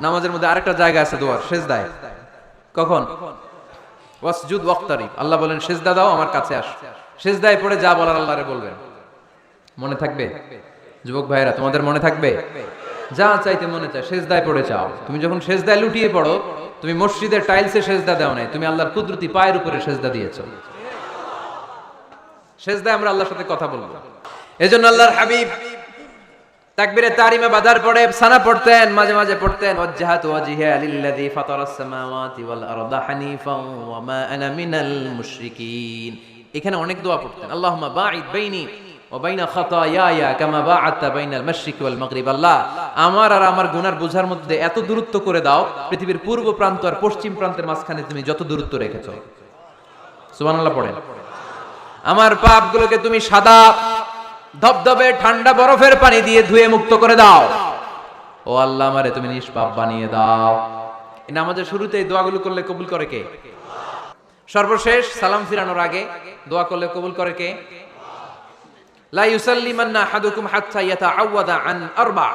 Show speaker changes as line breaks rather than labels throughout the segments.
নামাজের মধ্যে আরেকটা জায়গা আছে দোয়ার, সেজদায়। কখন? ওয়াসজুদ ওয়াক্তারিব, আল্লাহ বলেন সেজদা দাও, আমার কাছে আস। সেজদায় পড়ে যা বলার আল্লাহরে বলবেন। মনে থাকবে? যুবক ভাইরা, তোমাদের মনে থাকবে? যা চাইতে মনে চায় সেজদায় পড়ে চাও। তুমি যখন সেজদায় লুটিয়ে পড়ো, তুমি মসজিদের টাইলসে সেজদা দাও নাই, তুমি আল্লাহর কুদরতি পায়ের উপরে সেজদা দিয়েছো। সেজদায় আমরা আল্লাহর সাথে কথা বলবো। এজন্য আল্লাহর হাবিব তাকবীরে তাহরিমে বাঁধার পরে সানা পড়তেন, মাঝে মাঝে পড়তেন ওয়াজহাতু ওয়াজহিয়া লিল্লাযী ফাতারাস সামাওয়াতি ওয়াল আরদা হানিফান ওয়া মা আনা মিনাল মুশরিকিন। এখানে অনেক দোয়া পড়তেন। আল্লাহুম্মা বাঈদ বাইনি ওয়া বাইনা খাতায়ায়া কামা বাআদতা বাইনাল মাশরিকি ওয়াল মাগরিব। আল্লাহ, আমার আর আমার গুনার বোঝার মধ্যে এত দূরত্ব করে দাও, পৃথিবীর পূর্ব প্রান্ত আর পশ্চিম প্রান্তের মাঝখানে তুমি যত দূরত্ব রেখেছো। সুবহানাল্লাহ পড়েন। আমার পাপগুলোকে তুমি সাদা ধবধবে ঠান্ডা বরফের পানি দিয়ে ধুয়ে মুক্ত করে দাও। ও আল্লাহ, আমারে তুমি নিষ্পাপ বানিয়ে দাও। এই নামাজের শুরুতে এই দোয়াগুলো করলে কবুল করে কে? সর্বশেষ সালাম ফিরানোর আগে দোয়া করলে কবুল করে কে? লা ইউসাল্লিমান্না আহাদুকুম হাত্তা ইয়াতাআওয়াদা আন আরবা।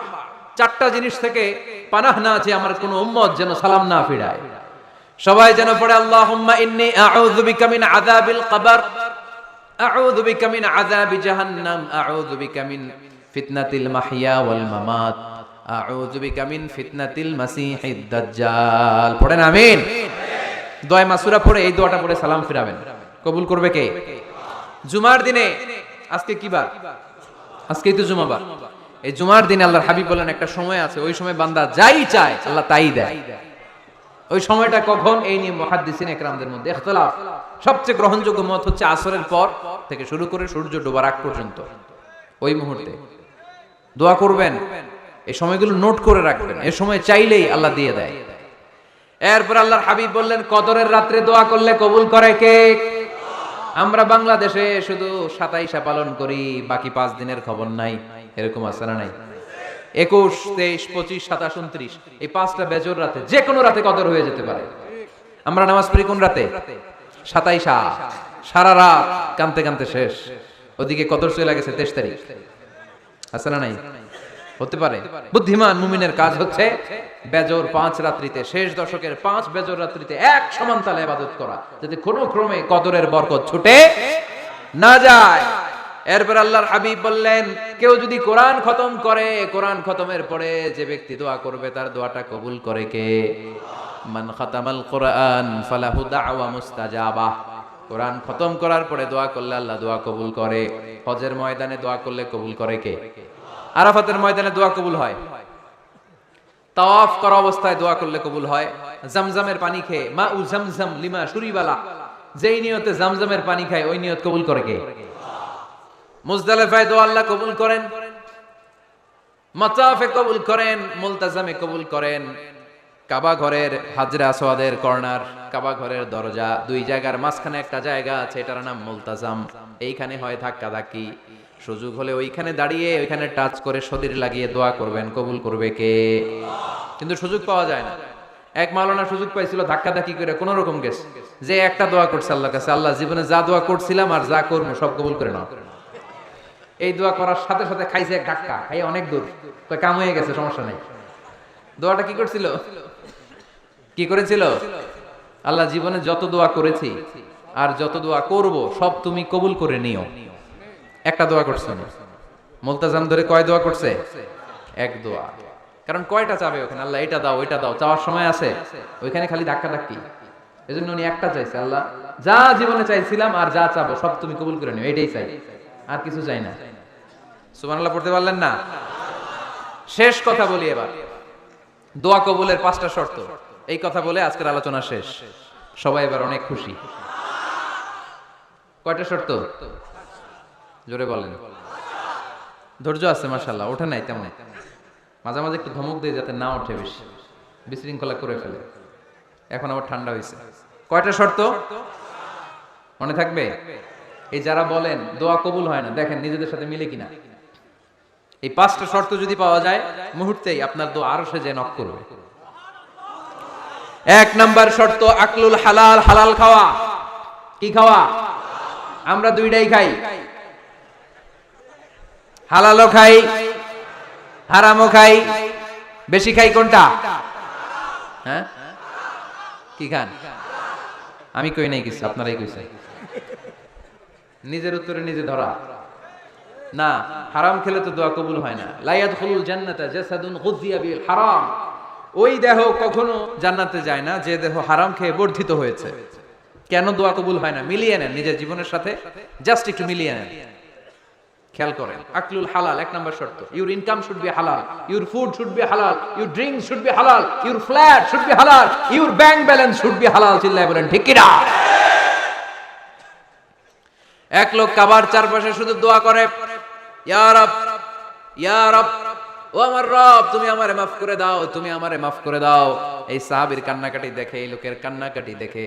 চারটা জিনিস থেকে পানাহ না আছে আমার কোন উম্মত যেন সালাম না ফিরায়। সবাই যেন পড়ে আল্লাহুম্মা ইন্নী আউযু বিকা মিন আযাবিল কবর, আউযু বিকা মিন আযাবি জাহান্নাম, আউযু বিকা মিন ফিতনাতিল মাহইয়া ওয়াল মামাত, আউযু বিকা মিন ফিতনাতিল মাসিহিদ দাজ্জাল। পড়েন আমিন। দোয়া মাসুরা পড়ে এই দোয়াটা পড়ে সালাম ফিরাবেন, কবুল করবে কে? জুমার দিনে, আজকে কি বার? আজকেই তো জুমাবার। এই জুমার দিনে আল্লাহর হাবিব বলেন একটা সময় আছে, ওই সময় বান্দা যাই চায় আল্লাহ তাই দেয়। ওই সময়টা কখন? এই নিয়ে মুহাদ্দিসিন ইকরামদের মধ্যে ইখতিলাফ। সবচেয়ে গ্রহণযোগ্য মত হচ্ছে আসরের পর থেকে শুরু করে সূর্য ডোবার আগ পর্যন্ত ওই মুহূর্তে দোয়া করবেন। এই সময়গুলো নোট করে রাখবেন, এই সময় চাইলেই আল্লাহ দিয়ে দেয়। এরপর আল্লাহর হাবিব বললেন কদরের রাত্রে দোয়া করলে কবুল করে কে? আমরা বাংলাদেশে শুধু 27 পালন করি, বাকি 5 দিনের খবর নাই। এরকম আছে না নাই? 21, 23, 25, 27, 29 এই 5টা বেজর রাতে যে কোনো রাতে কদর হয়ে যেতে পারে। আমরা নামাজ পড়ি কোন রাতে? 27। সারা রাত কানতে কানতে শেষ, ওদিকে কদর চলে গেছে 23 তারিখ। আছে না নাই? হতে পারে। বুদ্ধিমান মুমিনের কাজ হচ্ছে বেজর 5 রাত্রিতে, শেষ দশকের 5 বেজর রাত্রিতে এক সমান তালে ইবাদত করা, যাতে কোনো ক্রমে কদরের বরকত ছুটে না যায়। এরপর আল্লাহর হাবিব বললেন কেউ যদি কোরআন খতম করে, কোরআন খতমের পরে যে ব্যক্তি দোয়া করবে তার দোয়াটা কবুল করে কে? মান খাতামাল কোরআন ফালাহু দাওয়া মুস্তাজাবা। কোরআন খতম করার পরে দোয়া করলে আল্লাহ দোয়া কবুল করে। হজের ময়দানে দোয়া করলে কবুল করে কে? আরাফাতের ময়দানে দোয়া কবুল হয়। তাওয়াফ করা অবস্থায় দোয়া করলে কবুল হয়। জামজামের পানি খেয়ে মা উ জামজাম লিমা শুরিবালা, যেই নিয়তে জামজামের পানি খায় ওই নিয়ত কবুল করে কে? মুজদালিফায় দোয়া আল্লাহ কবুল করেন, মাতাফে কবুল করেন, মুলতাজামে কবুল করেন। কাবা ঘরের হাজরে আসওয়াদের কর্নার, কাবা ঘরের দরজা, দুই জায়গার মাঝখানে একটা জায়গা আছে, এটার নাম মুলতাজাম। এইখানে হয় ধাক্কা ধাক্কি, সুযোগ হলে ওইখানে দাঁড়িয়ে ওইখানে টাচ করে শরীর লাগিয়ে দোয়া করবেন, কবুল করবে কে? কিন্তু সুযোগ পাওয়া যায় না। এক মাওলানা সুযোগ পাইছিল ধাক্কা ধাক্কি করে কোন রকম গেছে, যে একটা দোয়া করছে আল্লাহর কাছে, আল্লাহ জীবনে যা দোয়া করছিলাম আর যা করবো সব কবুল করে নাও। এই দোয়া করার সাথে সাথে খাইছে এক ধাক্কা, খাই অনেক দূর, তো কাম হয়ে গেছে, সমস্যা নেই। দোয়াটা কি করছিল? কি করেছিল? আল্লাহ জীবনে যত দোয়া করেছি আর যত দোয়া করব সব তুমি কবুল করে নিও। একটা দোয়া করছে না। মুলতাজাম ধরে কয় দোয়া করছে? এক দোয়া। কারণ কয়টা চাবে ওখানে? আল্লাহ এটা দাও ওইটা দাও, চাওয়ার সময় আছে? ওইখানে খালি ধাক্কা ধাক্কি। এজন্য উনি একটা চাইছে, আল্লাহ যা জীবনে চাইছিলাম আর যা চাবো সব তুমি কবুল করে নিও, এটাই চাই, আর কিছু চাই না। সুবহানাল্লাহ পড়তে পারলেন না? শেষ কথা বলি এবার, দোয়া কবুলের 5টা শর্ত। এই কথা বলে আজকের আলোচনা শেষ। সবাই এবার অনেক খুশি। কয়টা শর্ত? জোরে বলেন। ধৈর্য আছে মাশাআল্লাহ, ওঠে নাই তেমন, মাঝে মাঝে একটু ধমক দিয়ে যাতে না ওঠে, বেশি বিশৃঙ্খলা করে ফেলে। এখন আবার ঠান্ডা হয়েছে। কয়টা শর্ত মনে থাকবে? এই যারা বলেন দোয়া কবুল হয় না, দেখেন নিজেদের সাথে মিলে কিনা। এই 5টা শর্ত যদি পাওয়া যায় মুহূর্তেই আপনার দোয়া আরো সে যে নক করবে। 1 নাম্বার শর্ত আকলুল হালাল, হালাল খাওয়া। কি খাওয়া? আমরা দুইটাই খাই, হালালও খাই হারামও খাই। বেশি খাই কোনটা? হ্যাঁ কি খান? আমি কই নাই কিছু, আপনারাই কইছেন। নিজের উত্তরে নিজে ধরা না। হারাম খেলে তো দোয়া কবুল হয় না। লা ইয়াদখুলুল জান্নাতা জাসাদুন গুযিয়া বিল হারাম। ওই দেহ কখনো জান্নাতে যায় না যে দেহ হারাম খেয়ে বর্ধিত হয়েছে। কেন দোয়া কবুল হয় না? মিলিয়ে নেন নিজের জীবনের সাথে, জাস্ট একটু মিলিয়ে নেন, খেয়াল করেন। আকলুল হালাল এক নাম্বার শর্ত। ইউর ইনকাম শুড বি হালাল, ইউর ফুড শুড বি হালাল, ইউর ড্রিঙ্ক শুড বি হালাল, ইউর ফ্ল্যাট শুড বি হালাল, your bank balance should be হালাল। চিল্লায় বলেন ঠিক কি না? এক লোক কাবার চারপাশে শুধু দোয়া করে, ইয়া রব, ইয়া রব, ও আমার রব, তুমি আমারে মাফ করে দাও, তুমি আমারে মাফ করে দাও। এই সাহাবীর কান্নাকাটি দেখে, এই লোকের কান্নাকাটি দেখে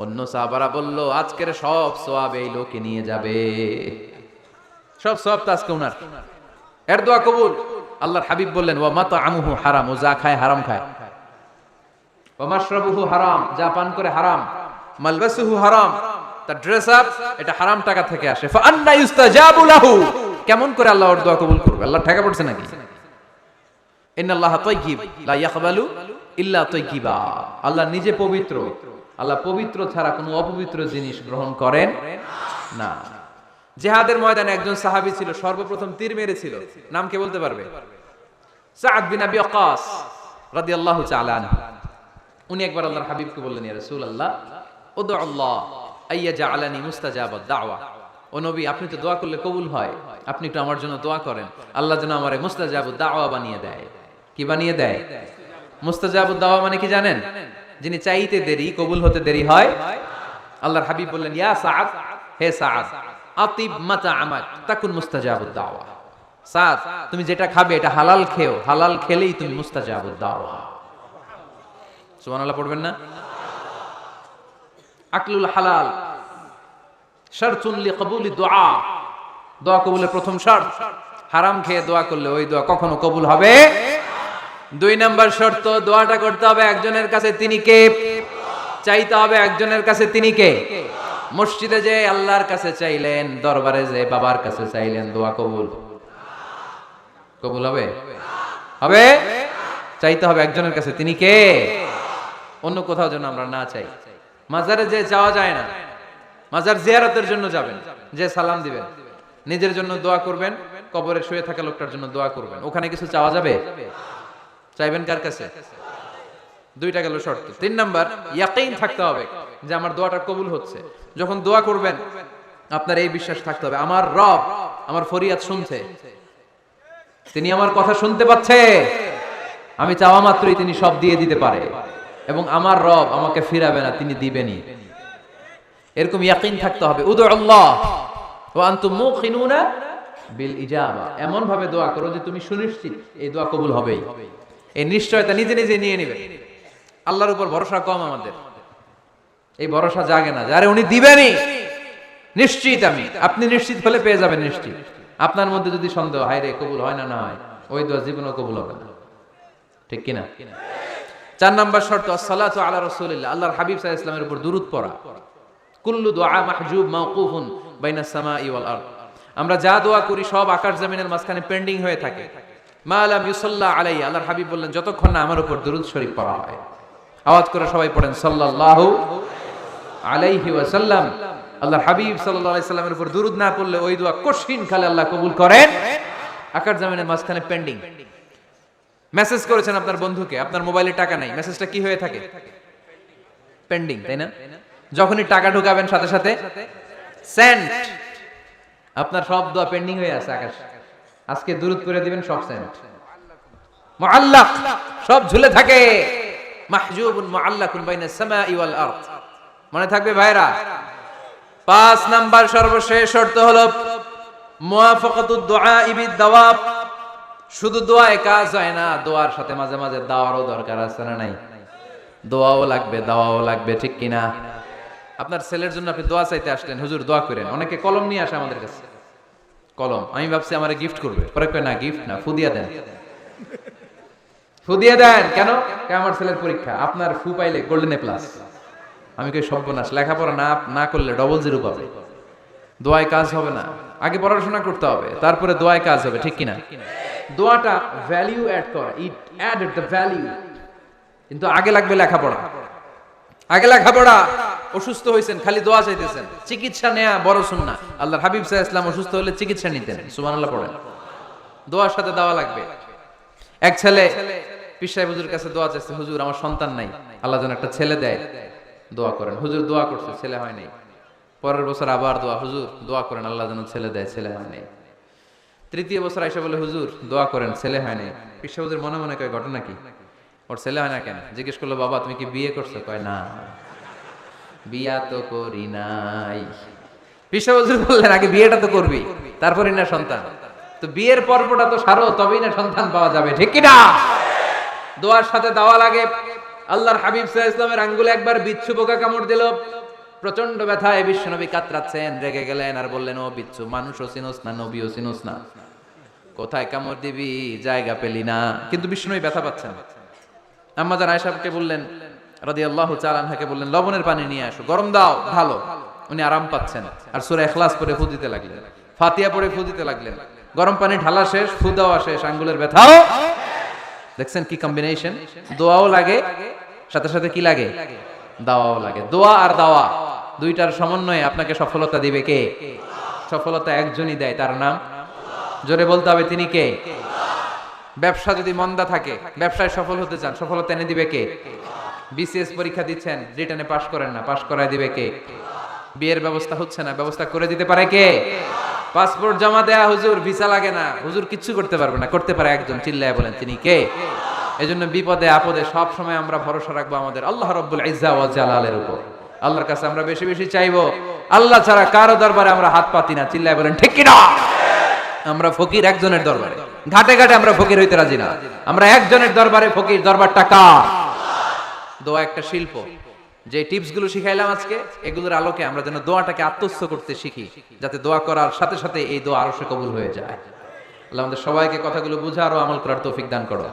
অন্য সাহাবারা বলল, আজকের সব সওয়াব এই লোকে নিয়ে যাবে, সব সওয়াব তো আজকে উনার। এর দোয়া কবুল। আল্লাহর হাবিব বললেন, ওয়া মাতআমুহু হারাম, ও যা খায় হারাম খায়। ওয়া মাশরাবুহু হারাম, যা পান করে হারাম। মালবাসুহু হারাম, তার ড্রেস আপ এটা হারাম টাকা থেকে আসে। ফা আন্না ইউস্তাজাবু লাহু, কেমন করে আল্লাহ ওর দোয়া কবুল করবে? আল্লাহ ঠেকা পড়ছে নাকি? ইন্নাল্লাহা তাইয়্যিব লা ইয়াকবালু ইল্লা তাইয়্যিবা। আল্লাহ নিজে পবিত্র, আল্লাহ পবিত্র ছাড়া কোনো অপবিত্র জিনিস গ্রহণ করেন না। জিহাদের ময়দানে একজন সাহাবী ছিল, সর্বপ্রথম তীর মেরেছিল। নাম কে বলতে পারবে? সাদ বিন আবি ওয়াক্কাস রাদিয়াল্লাহু তাআলা আনহু। উনি একবার আল্লাহর হাবিবকে বললেন, ইয়া রাসূলুল্লাহ, উদউ আল্লাহ আইয়াজআলানি মুস্তাজাবাদ দাওয়া। ও নবী, আপনি তো দোয়া করলে কবুল হয়, আপনি একটু আমার জন্য দোয়া করেন, আল্লাহ যেন আমারে মুস্তাজাবুদ দাওয়া বানিয়ে দেয়। কি বানিয়ে দেয়? মুস্তাজাবুদ দাওয়া মানে কি জানেন? যিনি চাইতে দেরি, কবুল হতে দেরি হয়। আল্লাহর হাবিব বললেন, ইয়া সাদ, হে সাদ, আতিব মাতআমাক তাকুন মুস্তাজাবুদ দাওয়া। সাদ, তুমি যেটা খাবে এটা হালাল খেও, হালাল খেলেই তুমি মুস্তাজাবুদ দাওয়া। সুবহানাল্লাহ পড়বেন না? আকলুল হালাল শারতুন লিকবুলি দুআ, দোয়া কবুলের প্রথম শর্ত। হারাম খেয়ে দোয়া করলে ওই দোয়া কখনো কবুল হবে। দুই নাম্বার শর্ত, দোয়াটা করতে হবে একজনের কাছে, তিনি কে? চাইতে হবে একজনের কাছে, তিনি কে? মসজিদে যে আল্লাহর কাছে চাইলেন, দরবারে যে বাবার কাছে চাইলেন, দোয়া কবুল কবুল হবে? হবে? চাইতে হবে একজনের কাছে, তিনি কে? অন্য কোথাও যেন আমরা না চাই। মাজারে যে যাওয়া যায় না, মাজার জিয়ারতের জন্য যাবেন, যে সালাম দিবেন, নিজের জন্য দোয়া করবেন, কবরে শুয়ে থাকা লোকটার জন্য দোয়া করবেন। ওখানে কিছু চাওয়া যাবে? চাইবেন কার কাছে? দুইটা গেল শর্ত। তিন নাম্বার, ইয়াকিন থাকতে হবে যে আমার দোয়াটা কবুল হচ্ছে। যখন দোয়া করবেন আপনার এই বিশ্বাস থাকতে হবে, আমার রব আমার ফরিয়াদ শুনছে, তিনি আমার কথা শুনতে পাচ্ছে, আমি চাওয়া মাত্রই তিনি সব দিয়ে দিতে পারে, এবং আমার রব আমাকে ফিরাবে না, তিনি দিবেনই। এরকম ইয়াকিন থাকতে হবে। উদু আল্লাহ ওয়া আনতুম মুকিনুনা বিল ইজাবা, এমন ভাবে দোয়া করো যে তুমি সুনিশ্চিত এই দোয়া কবুল হবেই। এই নিশ্চয়তা নিজে নিজে নিয়ে নেবে। আল্লাহর উপর ভরসা কম আমাদের, এই ভরসা জাগে না, যারে উনি দিবেনই নিশ্চিত আমি। আপনি নিশ্চিত হলে পেয়ে যাবেন নিশ্চিত। আপনার মধ্যে যদি সন্দেহ, হায় রে কবুল হয় না, না হয়, ওই দোয়া জীবনেও কবুল হবে না। ঠিক কিনা? চার নাম্বার শর্ত, আসসালাতু আলা রাসূলিল্লাহ, আল্লাহর হাবিব সাল্লাল্লাহু আলাইহি ওয়াসাল্লামের উপর দুরূদ পড়া। কুল্লু দুআ মাহজুব মাওকুফুন বাইনাস সামাই ওয়াল আরদ, আমরা যা দোয়া করি সব আকাশ জমিনের মাঝখানে পেন্ডিং হয়ে থাকে। মা লাম ইউসাল্লা আলাইহি, আল্লাহর হাবিব বললেন যতক্ষণ না আমার উপর দুরূদ শরীফ পড়া হয়। আওয়াজ করে সবাই পড়েন সাল্লাল্লাহু আলাইহি ওয়াসাল্লাম। আল্লাহর হাবিব সাল্লাল্লাহু আলাইহি সাল্লামের উপর দুরূদ না পড়লে ওই দোয়া কঠিন খালে আল্লাহ কবুল করেন। আকাশ জমিনের মাঝখানে পেন্ডিং। মেসেজ করেছেন আপনার বন্ধুকে, আপনার মোবাইলে টাকা নাই, মেসেজটা কি হয়ে থাকে? পেন্ডিং, তাই না? যখনই টাকা ঢুকাবেন সাথে সাথে সেন্ড, আপনার সব দোয়া পেন্ডিং হয়ে আছে আকাশ। আজকে দুরূদ করে দিবেন, সব সেন্ড। মুআল্লাক, সব ঝুলে থাকে। মাহজুবুন মুআল্লাকুন বাইনাস সামাই ওয়াল আরদ, মনে থাকবে ভাইরা। 5 নাম্বার সর্বশেষ শর্ত হলো মুওয়াফাকাতুদ দুআ বিদ দাওয়াব। শুধু দোয়ায় কাজ হয় না, দোয়ার সাথে মাঝে মাঝে দাওয়ারও দরকার আছে না নাই? দোয়াও লাগবে, দাওয়াও লাগবে, ঠিক কিনা? আপনার ছেলের জন্য আপনি দোয়া চাইতে আসলেন, হুজুর দোয়া করেন, অনেকে কলম নিয়ে আসে আমাদের কাছে, কলম। আমি ভাবছি আমারে গিফট করবে, পরে কয় না, গিফট না, ফুদিয়া দেন। ফুদিয়া দেন কেন? আমার ছেলের পরীক্ষা, আপনার ফু পাইলে গোল্ডেন এ প্লাস। আমি কই সর্বনাশ, লেখাপড়া না করলে ডবল জিরো পাবে, দোয়ায় কাজ হবে না। আগে পড়াশোনা করতে হবে, তারপরে দোয়ায় কাজ হবে, ঠিক কিনা? দোয়াটা ভ্যালু অ্যাড করে, ইট অ্যাডেড দ্য ভ্যালু। কিন্তু আগে লাগবে লেখাপড়া। আগে লেখাপড়া। অসুস্থ হয়েছেন খালি দোয়া চাইতেছেন, চিকিৎসা নেয়া বড় সুন্নাহ। আল্লাহর হাবিব সাল্লাল্লাহু আলাইহি ওয়াসাল্লাম অসুস্থ হলে চিকিৎসা নিতেন। সুবহানাল্লাহ পড়েন। দোয়ার সাথে দাওয়া লাগবে। এক ছেলে পীর সাহেব হুজুর কাছে দোয়া চাইছে, হুজুর আমার সন্তান নাই, আল্লাহ যেন একটা ছেলে দেয়, দোয়া করেন। হুজুর দোয়া করছে, ছেলে হয় নাই। পরের বছর আবার দোয়া, হুজুর দোয়া করেন আল্লাহ যেন ছেলে দেয়, ছেলে হয় নাই। তৃতীয় বছর আইসা বলে, হুজুর দোয়া করেন, ছেলে হয় নাই। পীর সাহেব হুজুর মনে মনে কয় ঘটনা কি, ওর ছেলে হয় না কেন? জিজ্ঞেস করলো, বাবা তুমি কি বিয়ে করছো? কয় না, বিয়া তো করি নাই। পীর সাহেব হুজুর বললেন, আগে বিয়েটা তো করবি, তারপরই না সন্তান। তো বিয়ের পর্বটা তো সারো, তবেই না সন্তান পাওয়া যাবে, ঠিক কি না? দোয়ার সাথে দাওয়া লাগে। আল্লাহর হাবিব সাল্লাল্লাহু আলাইহি ওয়াসাল্লামের আঙ্গুলে একবার বিচ্ছু পোকা কামড় দিল। প্রচন্ড ব্যথায় বিশ্বনবী কাতরাচ্ছেন, রেগে গেলেন আর বললেন, ও বিচ্ছু, মানুষও চিনোস না, নবীও চিনোস না, কোথায় কামড় দিবি, জায়গা পেলি না। কিন্তু বিশ্বনবী ব্যথা পাচ্ছেন। আম্মা জান আয়েশাকে বললেন, রাদিয়াল্লাহু তাআলা আনহাকে বললেন, লবণের পানি নিয়ে আসো, গরম দাও, ভালো। উনি আরাম পাচ্ছেন আর সূরা ইখলাস পড়ে ফু দিতে লাগলেন, ফাতিহা পড়ে ফু দিতে লাগলেন। গরম পানি ঢালা শেষ, ফু দেওয়া শেষ, আঙ্গুলের ব্যথাও। দেখছেন কি কম্বিনেশন? দোয়াও লাগে, সাথে সাথে কি লাগে, দাওয়াও লাগে। দোয়া আর দাওয়া দুইটার সমন্বয়ে আপনাকে সফলতা দিবে কে? সফলতা একজনই দেয়, তার নাম, জোরে বলতে হবে, তিনি কে? ব্যবসা যদি মন্দা থাকে, ব্যবসায় সফল হতে চান, সফলতা এনে দিবে কে? বিসিএস পরীক্ষা দিচ্ছেন, রিটেনে পাশ করেন না, পাশ করায় দিবে কে? বিয়ের ব্যবস্থা হচ্ছে না, ব্যবস্থা করে দিতে পারে কে? পাসপোর্ট জমা দেয়া, হুজুর ভিসা লাগে না, হুজুর কিচ্ছু করতে পারবে না, করতে পারে একজন, চিল্লায় বলেন তিনি কে? এজন্য বিপদে আপদে সব সময় আমরা ভরসা রাখবো আমাদের আল্লাহ রাব্বুল ইজ্জা ওয়াল জালালের উপর। আল্লাহর কাছে আমরা বেশি বেশি চাইবো। আল্লাহ ছাড়া কারো দরবারে আমরা হাত পাতি না, চিল্লায় বলেন ঠিক কি না? আমরা ফকির একজনের দরবারে, ঘাটে ঘাটে আমরা ফকির হইতে রাজি না, আমরা একজনের দরবারে ফকির। দরবারটা কার? দোয়া একটা শিল্প। যে টিপস গুলো শিখাইলাম আজকে, এগুলোর আলোকে আমরা যেন দোয়াটাকে আত্মস্থ করতে শিখি, যাতে দোয়া করার সাথে সাথে এই দোয়া আরশে কবুল হয়ে যায়। আল্লাহ আমাদের সবাইকে কথাগুলো বুঝার ও আমল করার তৌফিক দান করো।